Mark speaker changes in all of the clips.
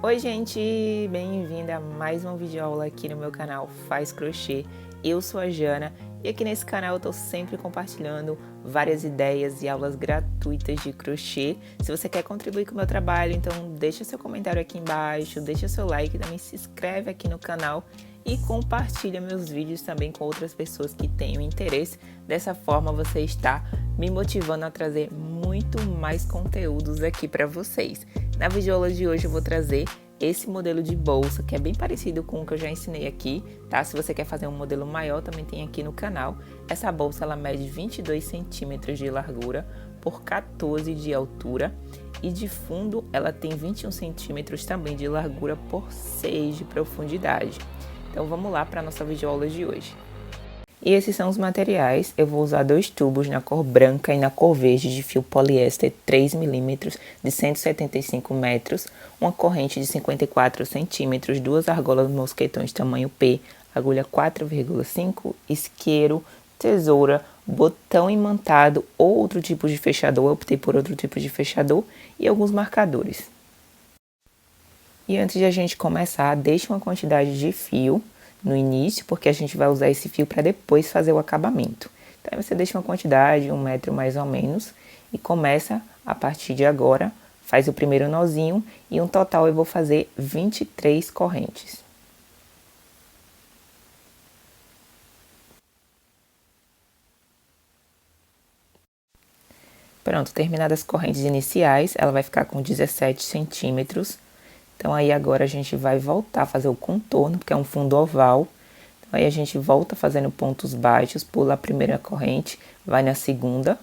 Speaker 1: Oi gente, bem-vinda a mais uma videoaula aqui no meu canal Faz Crochê. Eu sou a Jana e aqui nesse canal eu tô sempre compartilhando várias ideias e aulas gratuitas de crochê. Se você quer contribuir com o meu trabalho, então deixa seu comentário aqui embaixo, deixa seu like, também se inscreve aqui no canal e compartilha meus vídeos também com outras pessoas que tenham interesse. Dessa forma você está me motivando a trazer muito mais conteúdos aqui para vocês. Na videoaula de hoje eu vou trazer esse modelo de bolsa, que é bem parecido com o que eu já ensinei aqui, tá? Se você quer fazer um modelo maior, também tem aqui no canal. Essa bolsa, ela mede 22 centímetros de largura por 14 de altura. E de fundo, ela tem 21 centímetros também de largura por 6 de profundidade. Então vamos lá para a nossa videoaula de hoje. E esses são os materiais. Eu vou usar 2 tubos na cor branca e na cor verde de fio poliéster 3 mm de 175 metros, uma corrente de 54 centímetros, 2 argolas mosquetões tamanho P, agulha 4,5, isqueiro, tesoura, botão imantado ou outro tipo de fechador. Eu optei por outro tipo de fechador e alguns marcadores. E antes de a gente começar, deixe uma quantidade de fio no início, porque a gente vai usar esse fio para depois fazer o acabamento. Então, você deixa uma quantidade, 1 metro mais ou menos, e começa a partir de agora, faz o primeiro nozinho, e um total eu vou fazer 23 correntes. Pronto, terminadas as correntes iniciais, ela vai ficar com 17 centímetros. Então, aí agora a gente vai voltar a fazer o contorno, porque é um fundo oval. Então, aí a gente volta fazendo pontos baixos, pula a primeira corrente, vai na segunda,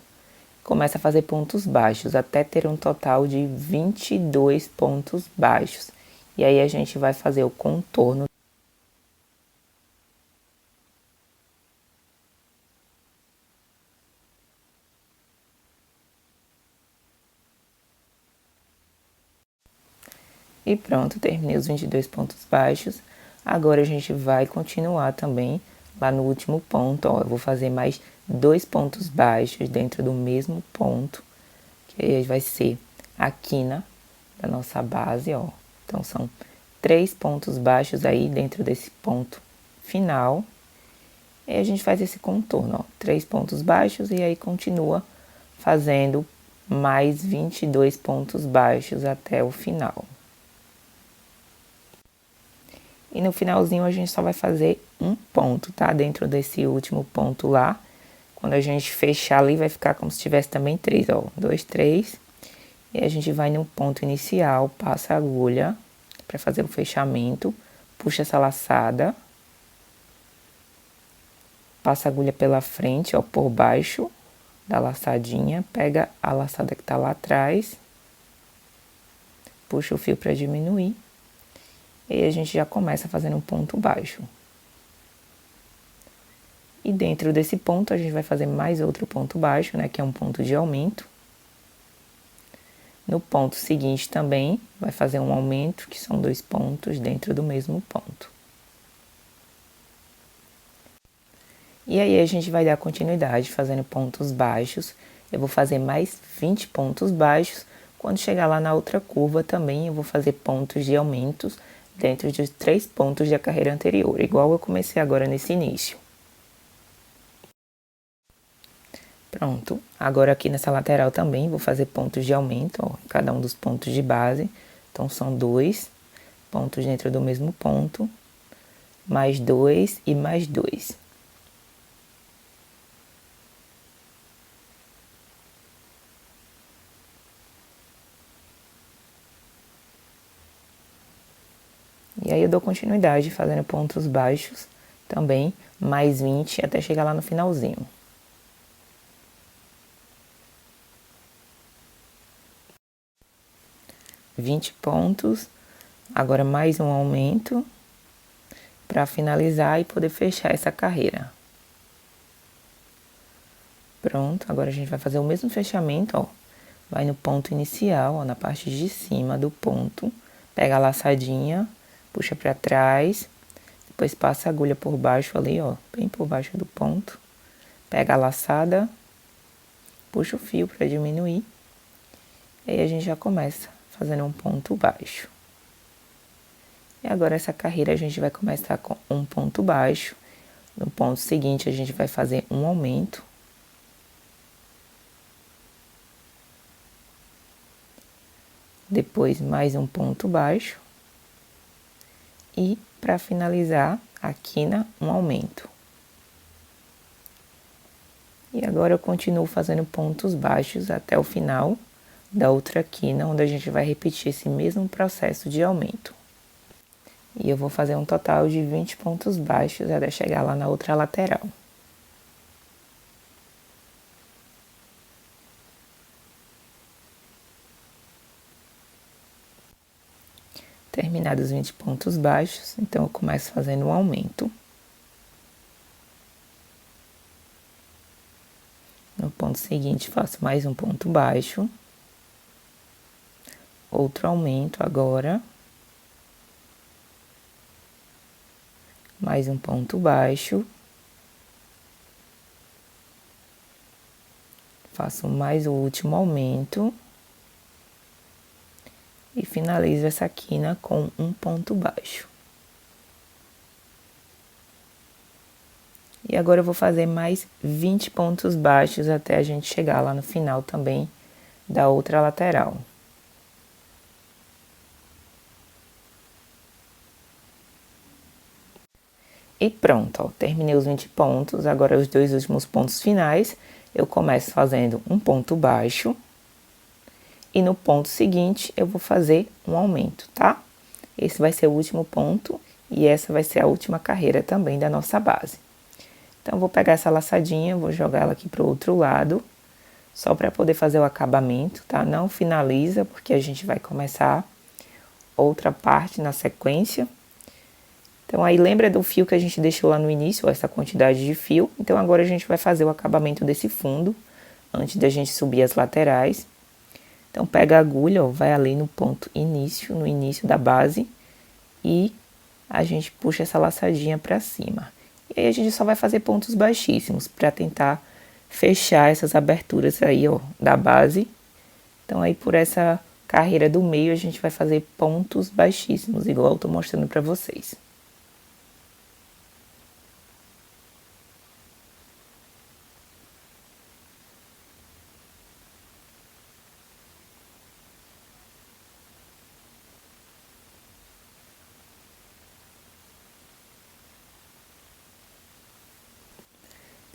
Speaker 1: começa a fazer pontos baixos, até ter um total de 22 pontos baixos. E aí a gente vai fazer o contorno. E pronto, terminei os 22 pontos baixos. Agora a gente vai continuar também lá no último ponto, ó. Eu vou fazer mais 2 pontos baixos dentro do mesmo ponto, que aí vai ser a quina da nossa base, ó. Então, são 3 pontos baixos aí dentro desse ponto final. E a gente faz esse contorno, ó. 3 pontos baixos e aí continua fazendo mais 22 pontos baixos até o final. E no finalzinho a gente só vai fazer um ponto, tá? Dentro desse último ponto lá. Quando a gente fechar ali, vai ficar como se tivesse também 3, ó. 2, 3. E a gente vai no ponto inicial, passa a agulha para fazer o fechamento. Puxa essa laçada. Passa a agulha pela frente, ó, por baixo da laçadinha. Pega a laçada que tá lá atrás. Puxa o fio para diminuir. E aí a gente já começa fazendo um ponto baixo. E dentro desse ponto a gente vai fazer mais outro ponto baixo, né, que é um ponto de aumento. No ponto seguinte também vai fazer um aumento, que são 2 pontos dentro do mesmo ponto. E aí a gente vai dar continuidade fazendo pontos baixos. Eu vou fazer mais 20 pontos baixos. Quando chegar lá na outra curva também eu vou fazer pontos de aumentos dentro dos 3 pontos da carreira anterior, igual eu comecei agora nesse início. Pronto, agora aqui nessa lateral também vou fazer pontos de aumento, ó, em cada um dos pontos de base. Então, são 2 pontos dentro do mesmo ponto, mais 2 e mais 2. E aí eu dou continuidade fazendo pontos baixos também, mais 20 até chegar lá no finalzinho. Vinte pontos, agora mais um aumento para finalizar e poder fechar essa carreira. Pronto, agora a gente vai fazer o mesmo fechamento, ó. Vai no ponto inicial, ó, na parte de cima do ponto, pega a laçadinha, puxa para trás, depois passa a agulha por baixo ali, ó, bem por baixo do ponto. Pega a laçada, puxa o fio para diminuir. E aí a gente já começa fazendo um ponto baixo. E agora essa carreira a gente vai começar com um ponto baixo. No ponto seguinte a gente vai fazer um aumento. Depois mais um ponto baixo. E para finalizar a quina, um aumento. E agora eu continuo fazendo pontos baixos até o final da outra quina, onde a gente vai repetir esse mesmo processo de aumento. E eu vou fazer um total de 20 pontos baixos até chegar lá na outra lateral. Terminados os 20 pontos baixos, então eu começo fazendo um aumento. No ponto seguinte, faço mais um ponto baixo. Outro aumento agora. Mais um ponto baixo. Faço mais o último aumento. E finalizo essa quina com um ponto baixo. E agora eu vou fazer mais 20 pontos baixos até a gente chegar lá no final também da outra lateral. E pronto, ó, terminei os 20 pontos, agora os dois últimos pontos finais, eu começo fazendo um ponto baixo. E no ponto seguinte, eu vou fazer um aumento, tá? Esse vai ser o último ponto e essa vai ser a última carreira também da nossa base. Então, eu vou pegar essa laçadinha, vou jogar ela aqui pro outro lado, só para poder fazer o acabamento, tá? Não finaliza, porque a gente vai começar outra parte na sequência. Então, aí lembra do fio que a gente deixou lá no início, ó, essa quantidade de fio. Então, agora a gente vai fazer o acabamento desse fundo, antes da gente subir as laterais. Então, pega a agulha, ó, vai ali no ponto início, no início da base, e a gente puxa essa laçadinha pra cima. E aí a gente só vai fazer pontos baixíssimos para tentar fechar essas aberturas aí, ó, da base. Então, aí por essa carreira do meio, a gente vai fazer pontos baixíssimos, igual eu tô mostrando pra vocês.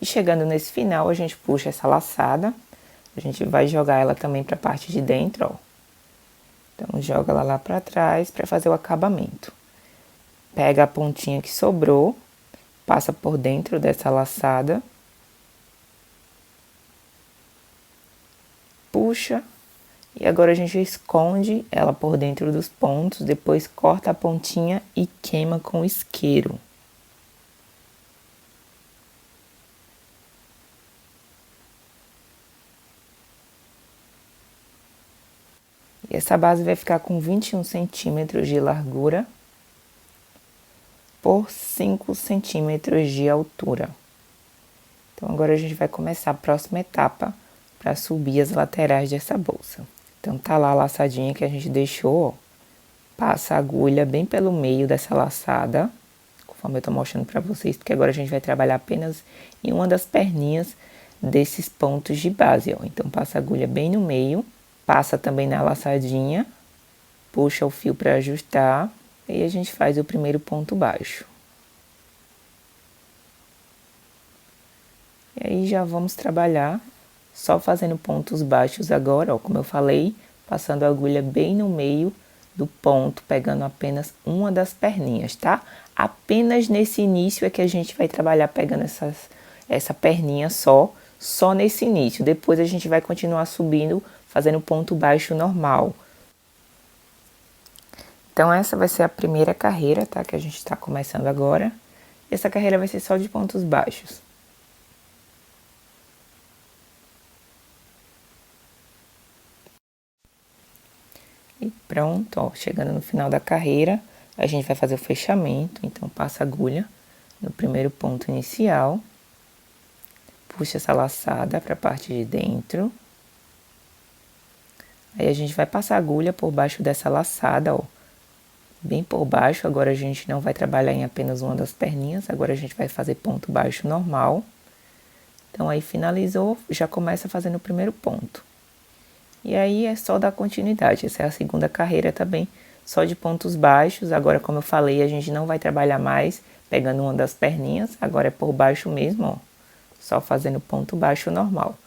Speaker 1: E chegando nesse final, a gente puxa essa laçada, a gente vai jogar ela também para a parte de dentro, ó. Então, joga ela lá para trás para fazer o acabamento. Pega a pontinha que sobrou, passa por dentro dessa laçada. Puxa. E agora a gente esconde ela por dentro dos pontos, depois corta a pontinha e queima com isqueiro. E essa base vai ficar com 21 centímetros de largura por 5 centímetros de altura. Então, agora a gente vai começar a próxima etapa para subir as laterais dessa bolsa. Então, tá lá a laçadinha que a gente deixou, ó. Passa a agulha bem pelo meio dessa laçada, conforme eu tô mostrando para vocês, porque agora a gente vai trabalhar apenas em uma das perninhas desses pontos de base, ó. Então, passa a agulha bem no meio. Passa também na laçadinha, puxa o fio para ajustar e a gente faz o primeiro ponto baixo. E aí já vamos trabalhar só fazendo pontos baixos agora, ó, como eu falei, passando a agulha bem no meio do ponto, pegando apenas uma das perninhas, tá? Apenas nesse início é que a gente vai trabalhar pegando essa perninha só nesse início. Depois a gente vai continuar subindo, fazendo ponto baixo normal. Então, essa vai ser a primeira carreira, tá? Que a gente tá começando agora. E essa carreira vai ser só de pontos baixos. E pronto, ó. Chegando no final da carreira, a gente vai fazer o fechamento. Então, passa a agulha no primeiro ponto inicial. Puxa essa laçada para a parte de dentro. Aí a gente vai passar a agulha por baixo dessa laçada, ó, bem por baixo. Agora a gente não vai trabalhar em apenas uma das perninhas, agora a gente vai fazer ponto baixo normal. Então aí finalizou, já começa fazendo o primeiro ponto. E aí é só dar continuidade, essa é a segunda carreira também, só de pontos baixos. Agora, como eu falei, a gente não vai trabalhar mais pegando uma das perninhas, agora é por baixo mesmo, ó, só fazendo ponto baixo normal.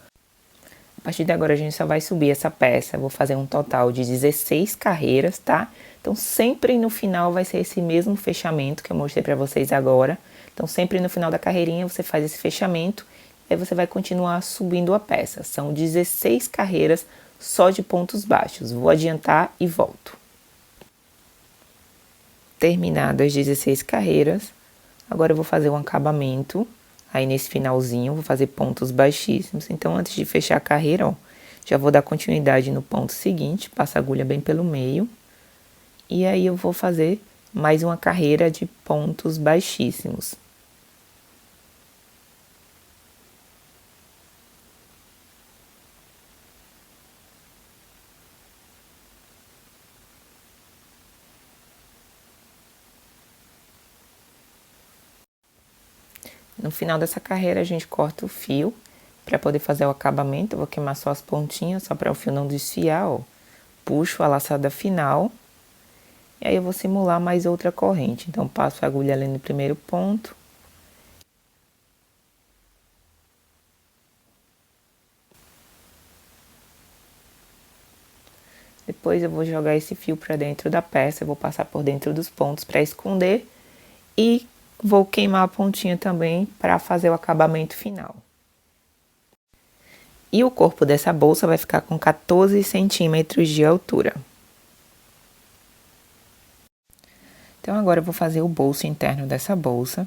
Speaker 1: A partir de agora a gente só vai subir essa peça, eu vou fazer um total de 16 carreiras, tá? Então sempre no final vai ser esse mesmo fechamento que eu mostrei pra vocês agora. Então sempre no final da carreirinha você faz esse fechamento, e aí você vai continuar subindo a peça. São 16 carreiras só de pontos baixos. Vou adiantar e volto. Terminadas as 16 carreiras, agora eu vou fazer um acabamento. Aí nesse finalzinho vou fazer pontos baixíssimos. Então antes de fechar a carreira, ó, já vou dar continuidade no ponto seguinte, passa a agulha bem pelo meio. E aí eu vou fazer mais uma carreira de pontos baixíssimos. No final dessa carreira a gente corta o fio para poder fazer o acabamento. Eu vou queimar só as pontinhas, só para o fio não desfiar, ó. Puxo a laçada final. E aí eu vou simular mais outra corrente. Então passo a agulha ali no primeiro ponto. Depois eu vou jogar esse fio para dentro da peça, eu vou passar por dentro dos pontos para esconder e vou queimar a pontinha também para fazer o acabamento final. E o corpo dessa bolsa vai ficar com 14 centímetros de altura. Então agora eu vou fazer o bolso interno dessa bolsa.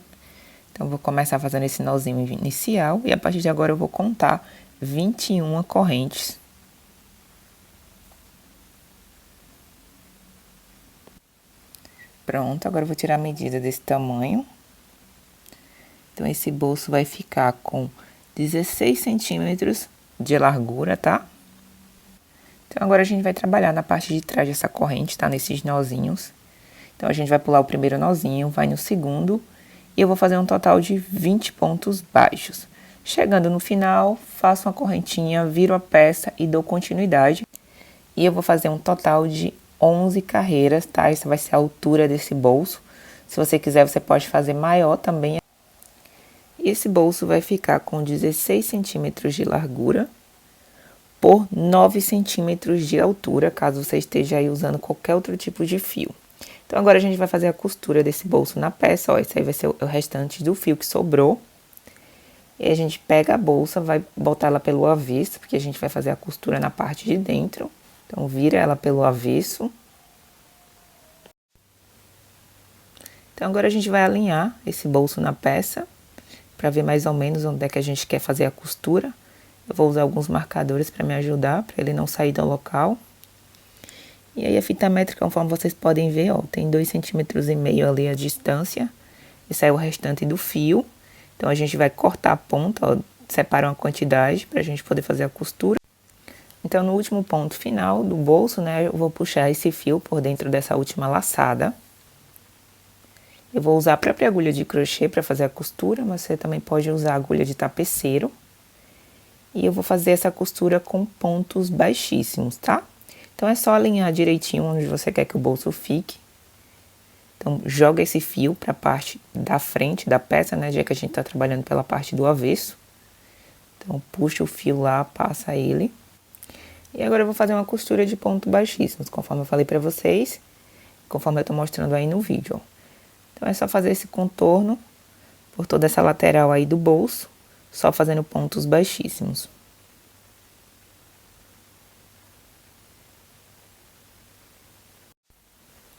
Speaker 1: Então eu vou começar fazendo esse nozinho inicial e a partir de agora eu vou contar 21 correntes. Pronto, agora eu vou tirar a medida desse tamanho. Então esse bolso vai ficar com 16 centímetros de largura, tá? Então agora a gente vai trabalhar na parte de trás dessa corrente, tá? Nesses nozinhos. Então a gente vai pular o primeiro nozinho, vai no segundo e eu vou fazer um total de 20 pontos baixos. Chegando no final, faço uma correntinha, viro a peça e dou continuidade. E eu vou fazer um total de 11 carreiras, tá? Essa vai ser a altura desse bolso. Se você quiser, você pode fazer maior também. E esse bolso vai ficar com 16 centímetros de largura por 9 centímetros de altura, caso você esteja aí usando qualquer outro tipo de fio. Então agora a gente vai fazer a costura desse bolso na peça, ó, esse aí vai ser o restante do fio que sobrou. E a gente pega a bolsa, vai botar ela pelo avesso, porque a gente vai fazer a costura na parte de dentro. Então vira ela pelo avesso. Então agora a gente vai alinhar esse bolso na peça, para ver mais ou menos onde é que a gente quer fazer a costura. Eu vou usar alguns marcadores para me ajudar, para ele não sair do local. E aí a fita métrica, conforme vocês podem ver, ó, tem 2,5 centímetros ali a distância. Esse é o restante do fio. Então a gente vai cortar a ponta, ó, separa uma quantidade para a gente poder fazer a costura. Então no último ponto final do bolso, né, eu vou puxar esse fio por dentro dessa última laçada. Eu vou usar a própria agulha de crochê para fazer a costura, mas você também pode usar a agulha de tapeceiro. E eu vou fazer essa costura com pontos baixíssimos, tá? Então é só alinhar direitinho onde você quer que o bolso fique. Então joga esse fio para a parte da frente da peça, né? Já que a gente tá trabalhando pela parte do avesso. Então puxa o fio lá, passa ele. E agora eu vou fazer uma costura de pontos baixíssimos, conforme eu falei para vocês, conforme eu tô mostrando aí no vídeo, ó. Então é só fazer esse contorno por toda essa lateral aí do bolso, só fazendo pontos baixíssimos.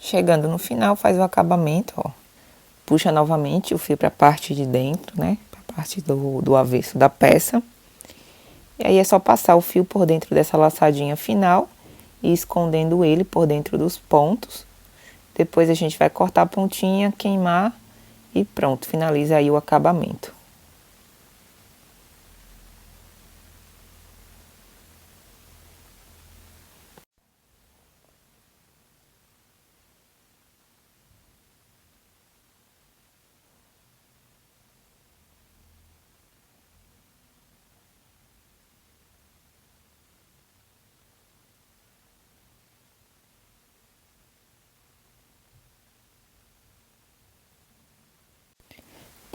Speaker 1: Chegando no final, faz o acabamento, ó. Puxa novamente o fio para a parte de dentro, né? Para a parte do avesso da peça. E aí é só passar o fio por dentro dessa laçadinha final e escondendo ele por dentro dos pontos. Depois a gente vai cortar a pontinha, queimar e pronto, finaliza aí o acabamento.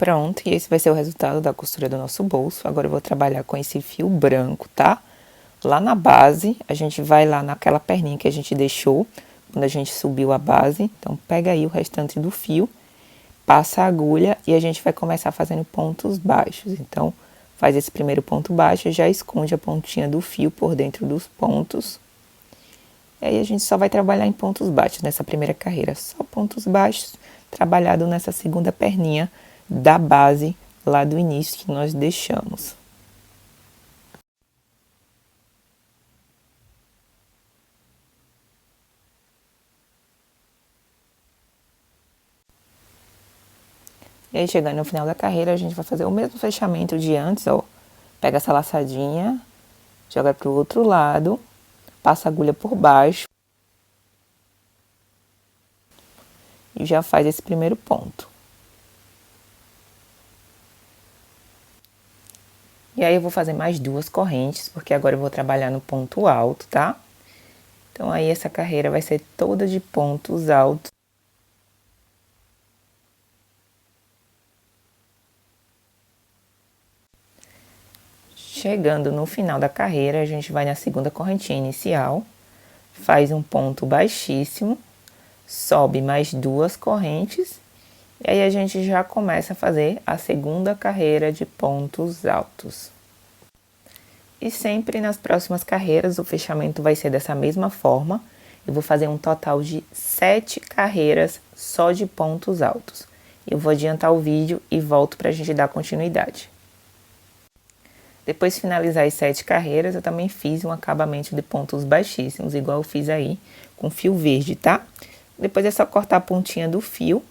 Speaker 1: Pronto, e esse vai ser o resultado da costura do nosso bolso. Agora eu vou trabalhar com esse fio branco, tá? Lá na base, a gente vai lá naquela perninha que a gente deixou quando a gente subiu a base. Então, pega aí o restante do fio, passa a agulha e a gente vai começar fazendo pontos baixos. Então, faz esse primeiro ponto baixo, já esconde a pontinha do fio por dentro dos pontos. E aí a gente só vai trabalhar em pontos baixos nessa primeira carreira, só pontos baixos, trabalhado nessa segunda perninha da base lá do início que nós deixamos. E aí, chegando no final da carreira, a gente vai fazer o mesmo fechamento de antes, ó. Pega essa laçadinha, joga pro outro lado, passa a agulha por baixo e já faz esse primeiro ponto. E aí eu vou fazer mais duas correntes, porque agora eu vou trabalhar no ponto alto, tá? Então aí essa carreira vai ser toda de pontos altos. Chegando no final da carreira, a gente vai na segunda correntinha inicial, faz um ponto baixíssimo, sobe mais duas correntes, e aí a gente já começa a fazer a segunda carreira de pontos altos. E sempre nas próximas carreiras o fechamento vai ser dessa mesma forma. Eu vou fazer um total de 7 carreiras só de pontos altos. Eu vou adiantar o vídeo e volto para a gente dar continuidade. Depois de finalizar as 7 carreiras, eu também fiz um acabamento de pontos baixíssimos, igual eu fiz aí com fio verde, tá? Depois é só cortar a pontinha do fio,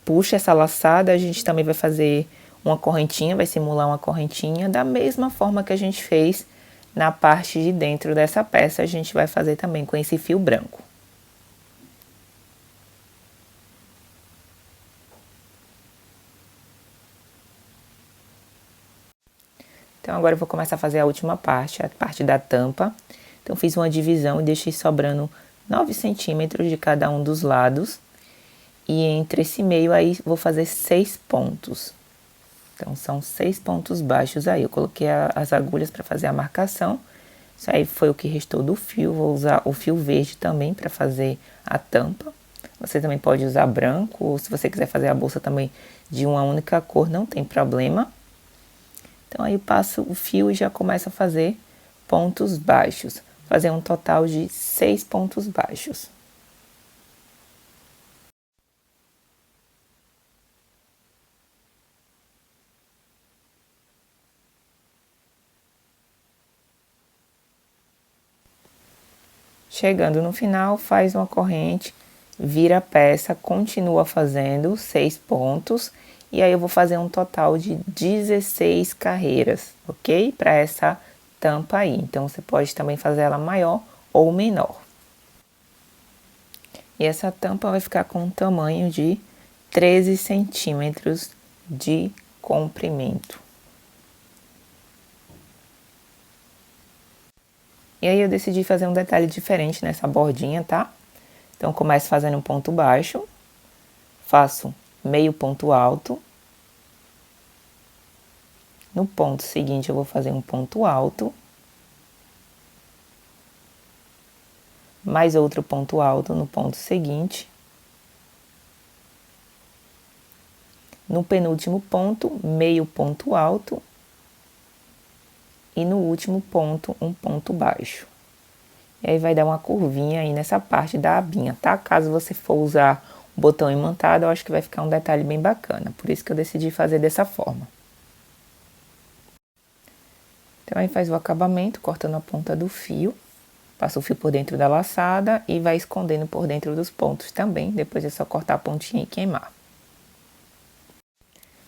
Speaker 1: puxa essa laçada, a gente também vai fazer uma correntinha, vai simular uma correntinha, da mesma forma que a gente fez na parte de dentro dessa peça, a gente vai fazer também com esse fio branco. Então, agora eu vou começar a fazer a última parte, a parte da tampa. Então, fiz uma divisão e deixei sobrando 9 centímetros de cada um dos lados. E entre esse meio aí, vou fazer 6 pontos. Então, são 6 pontos baixos aí. Eu coloquei as agulhas para fazer a marcação. Isso aí foi o que restou do fio. Vou usar o fio verde também para fazer a tampa. Você também pode usar branco, ou se você quiser fazer a bolsa também de uma única cor, não tem problema. Então, aí eu passo o fio e já começo a fazer pontos baixos. Fazer um total de 6 pontos baixos. Chegando no final, faz uma corrente, vira a peça, continua fazendo 6 pontos. E aí eu vou fazer um total de 16 carreiras, ok? Para essa tampa aí. Então, você pode também fazer ela maior ou menor. E essa tampa vai ficar com um tamanho de 13 centímetros de comprimento. E aí eu decidi fazer um detalhe diferente nessa bordinha, tá? Então, começo fazendo um ponto baixo, faço meio ponto alto. No ponto seguinte, eu vou fazer um ponto alto. Mais outro ponto alto no ponto seguinte. No penúltimo ponto, meio ponto alto. E no último ponto, um ponto baixo. E aí vai dar uma curvinha aí nessa parte da abinha, tá? Caso você for usar o botão imantado, eu acho que vai ficar um detalhe bem bacana. Por isso que eu decidi fazer dessa forma. Então, aí faz o acabamento, cortando a ponta do fio. Passa o fio por dentro da laçada e vai escondendo por dentro dos pontos também. Depois é só cortar a pontinha e queimar.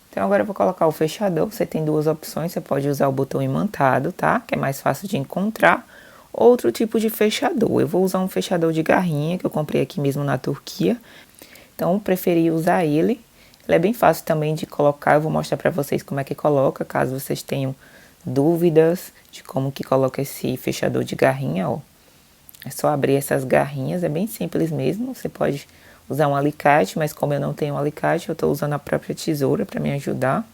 Speaker 1: Então, agora eu vou colocar o fechador. Você tem duas opções, você pode usar o botão imantado, tá? Que é mais fácil de encontrar. Outro tipo de fechador. Eu vou usar um fechador de garrinha, que eu comprei aqui mesmo na Turquia. Então, eu preferi usar ele. Ele é bem fácil também de colocar. Eu vou mostrar pra vocês como é que coloca, caso vocês tenham dúvidas de como que coloca esse fechador de garrinha, ó. É só abrir essas garrinhas, é bem simples mesmo. Você pode usar um alicate, mas como eu não tenho um alicate, eu tô usando a própria tesoura para me ajudar.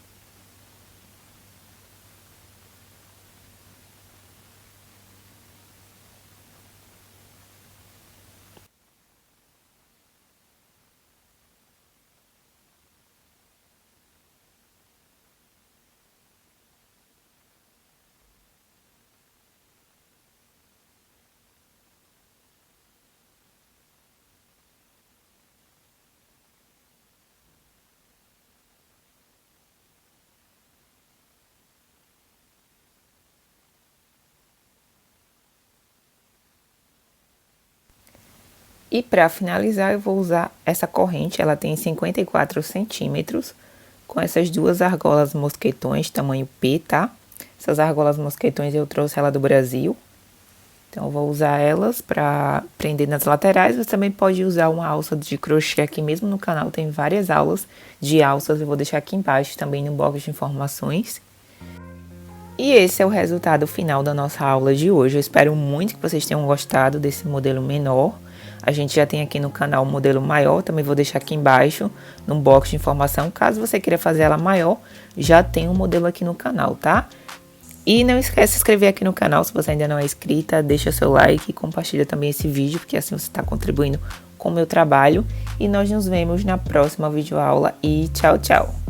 Speaker 1: E para finalizar, eu vou usar essa corrente, ela tem 54 centímetros, com essas duas argolas mosquetões, tamanho P, tá? Essas argolas mosquetões eu trouxe ela do Brasil. Então, eu vou usar elas para prender nas laterais. Você também pode usar uma alça de crochê aqui mesmo no canal. Tem várias aulas de alças, eu vou deixar aqui embaixo também no box de informações. E esse é o resultado final da nossa aula de hoje. Eu espero muito que vocês tenham gostado desse modelo menor. A gente já tem aqui no canal um modelo maior, também vou deixar aqui embaixo no box de informação. Caso você queira fazer ela maior, já tem um modelo aqui no canal, tá? E não esquece de se inscrever aqui no canal se você ainda não é inscrita, deixa seu like e compartilha também esse vídeo, porque assim você está contribuindo com o meu trabalho. E nós nos vemos na próxima videoaula e tchau, tchau!